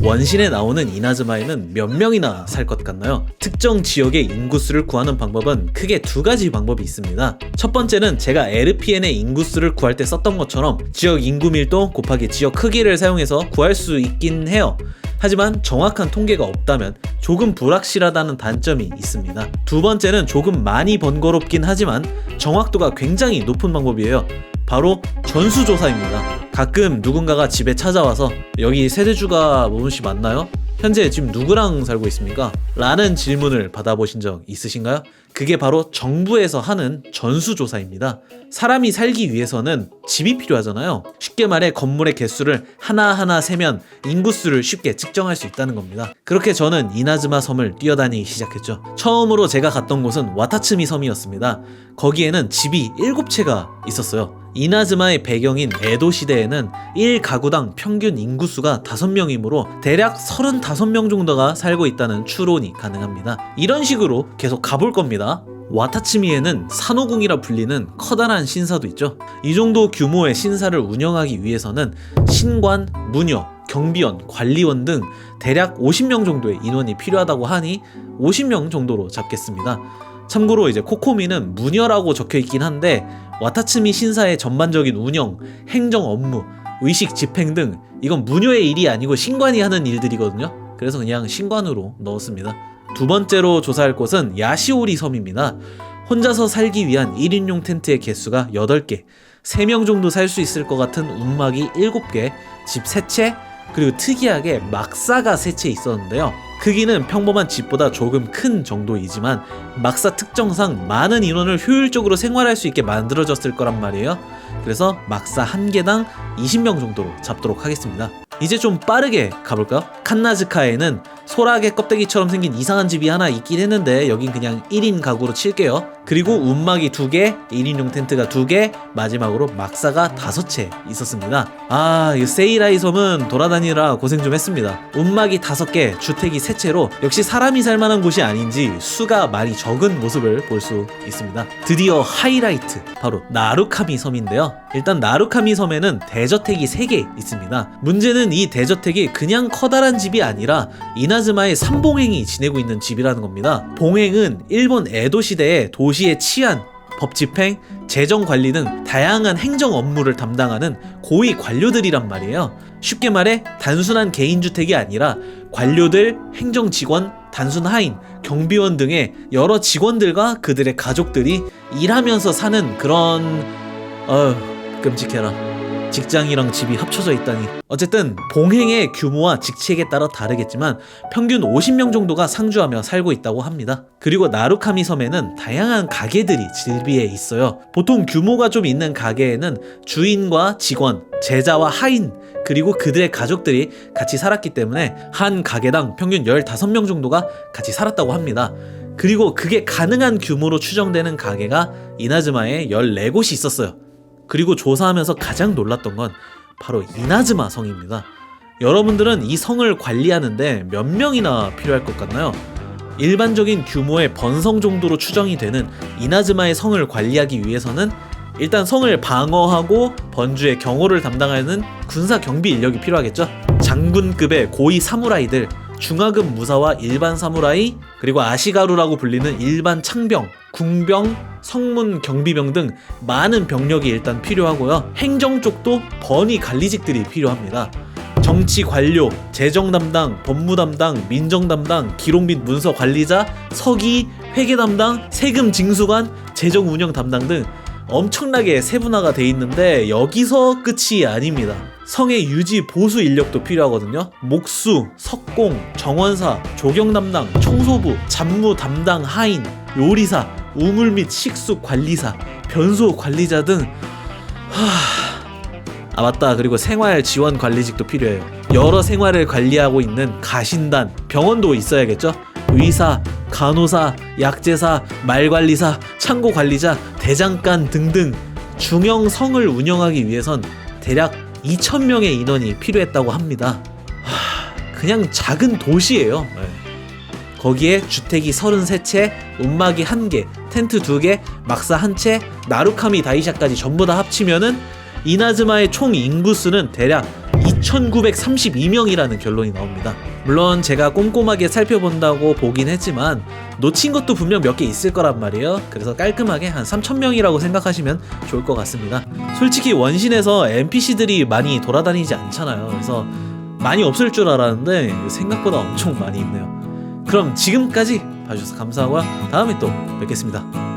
원신에 나오는 이나즈마에는 몇 명이나 살 것 같나요? 특정 지역의 인구수를 구하는 방법은 크게 두 가지 방법이 있습니다. 첫 번째는 제가 LPN의 인구수를 구할 때 썼던 것처럼 지역 인구 밀도 곱하기 지역 크기를 사용해서 구할 수 있긴 해요. 하지만 정확한 통계가 없다면 조금 불확실하다는 단점이 있습니다. 두 번째는 조금 많이 번거롭긴 하지만 정확도가 굉장히 높은 방법이에요. 바로 전수조사입니다. 가끔 누군가가 집에 찾아와서 여기 세대주가 뭐씨 맞나요? 현재 지금 누구랑 살고 있습니까? 라는 질문을 받아보신 적 있으신가요? 그게 바로 정부에서 하는 전수조사입니다. 사람이 살기 위해서는 집이 필요하잖아요. 쉽게 말해 건물의 개수를 하나하나 세면 인구수를 쉽게 측정할 수 있다는 겁니다. 그렇게 저는 이나즈마 섬을 뛰어다니기 시작했죠. 처음으로 제가 갔던 곳은 와타츠미 섬이었습니다. 거기에는 집이 7채가 있었어요. 이나즈마의 배경인 에도 시대에는 1가구당 평균 인구수가 5명이므로 대략 35명 정도가 살고 있다는 추론이 가능합니다. 이런 식으로 계속 가볼 겁니다. 와타츠미에는 산호궁이라 불리는 커다란 신사도 있죠. 이 정도 규모의 신사를 운영하기 위해서는 신관, 무녀, 경비원, 관리원 등 대략 50명 정도의 인원이 필요하다고 하니 50명 정도로 잡겠습니다. 참고로 이제 코코미는 무녀라고 적혀있긴 한데 와타츠미 신사의 전반적인 운영, 행정 업무, 의식 집행 등 이건 무녀의 일이 아니고 신관이 하는 일들이거든요. 그래서 그냥 신관으로 넣었습니다. 두 번째로 조사할 곳은 야시오리 섬입니다. 혼자서 살기 위한 1인용 텐트의 개수가 8개, 3명 정도 살 수 있을 것 같은 움막이 7개, 집 3채, 그리고 특이하게 막사가 3채 있었는데요. 크기는 평범한 집보다 조금 큰 정도이지만 막사 특성상 많은 인원을 효율적으로 생활할 수 있게 만들어졌을 거란 말이에요. 그래서 막사 1개당 20명 정도로 잡도록 하겠습니다. 이제 좀 빠르게 가볼까요? 칸나즈카에는 소라게 껍데기처럼 생긴 이상한 집이 하나 있긴 했는데 여긴 그냥 1인 가구로 칠게요. 그리고 움막이 2개, 1인용 텐트가 2개, 마지막으로 막사가 5채 있었습니다. 이 세이라이 섬은 돌아다니느라 고생 좀 했습니다. 움막이 5개, 주택이 3채로 역시 사람이 살만한 곳이 아닌지 수가 많이 적은 모습을 볼 수 있습니다. 드디어 하이라이트, 바로 나루카미 섬인데요. 일단 나루카미 섬에는 대저택이 3개 있습니다. 문제는 이 대저택이 그냥 커다란 집이 아니라 이나즈마의 삼봉행이 지내고 있는 집이라는 겁니다. 봉행은 일본 에도 시대의 도시의 치안, 법 집행, 재정 관리 등 다양한 행정 업무를 담당하는 고위 관료들이란 말이에요. 쉽게 말해 단순한 개인주택이 아니라 관료들, 행정직원, 단순 하인, 경비원 등의 여러 직원들과 그들의 가족들이 일하면서 사는 그런... 끔찍해라. 직장이랑 집이 합쳐져 있다니. 어쨌든 봉행의 규모와 직책에 따라 다르겠지만 평균 50명 정도가 상주하며 살고 있다고 합니다. 그리고 나루카미 섬에는 다양한 가게들이 즐비해 있어요. 보통 규모가 좀 있는 가게에는 주인과 직원, 제자와 하인, 그리고 그들의 가족들이 같이 살았기 때문에 한 가게당 평균 15명 정도가 같이 살았다고 합니다. 그리고 그게 가능한 규모로 추정되는 가게가 이나즈마에 14곳이 있었어요. 그리고 조사하면서 가장 놀랐던 건 바로 이나즈마 성입니다. 여러분들은 이 성을 관리하는데 몇 명이나 필요할 것 같나요? 일반적인 규모의 번성 정도로 추정이 되는 이나즈마의 성을 관리하기 위해서는 일단 성을 방어하고 번주의 경호를 담당하는 군사 경비 인력이 필요하겠죠? 장군급의 고위 사무라이들, 중하급 무사와 일반 사무라이, 그리고 아시가루라고 불리는 일반 창병, 궁병, 성문 경비병 등 많은 병력이 일단 필요하고요. 행정 쪽도 번위 관리직들이 필요합니다. 정치 관료, 재정 담당, 법무 담당, 민정 담당, 기록 및 문서 관리자, 서기, 회계 담당, 세금 징수관, 재정 운영 담당 등 엄청나게 세분화가 돼 있는데 여기서 끝이 아닙니다. 성의 유지 보수 인력도 필요하거든요. 목수, 석공, 정원사, 조경 담당, 청소부, 잡무 담당 하인, 요리사, 우물 및 식수 관리사, 변소 관리자 등 맞다. 그리고 생활 지원 관리직도 필요해요. 여러 생활을 관리하고 있는 가신단, 병원도 있어야겠죠? 의사, 간호사, 약제사, 말관리사, 창고관리자, 대장간 등등 중형 성을 운영하기 위해선 대략 2,000명의 인원이 필요했다고 합니다. 그냥 작은 도시예요. 거기에 주택이 33채, 움막이 1개, 텐트 2개, 막사 1채, 나루카미 다이샤까지 전부 다 합치면은 이나즈마의 총 인구수는 대략 2,932명이라는 결론이 나옵니다. 물론 제가 꼼꼼하게 살펴본다고 보긴 했지만 놓친 것도 분명 몇 개 있을 거란 말이에요. 그래서 깔끔하게 한 3,000명이라고 생각하시면 좋을 것 같습니다. 솔직히 원신에서 NPC들이 많이 돌아다니지 않잖아요. 그래서 많이 없을 줄 알았는데 생각보다 엄청 많이 있네요. 그럼 지금까지 봐주셔서 감사하고요. 다음에 또 뵙겠습니다.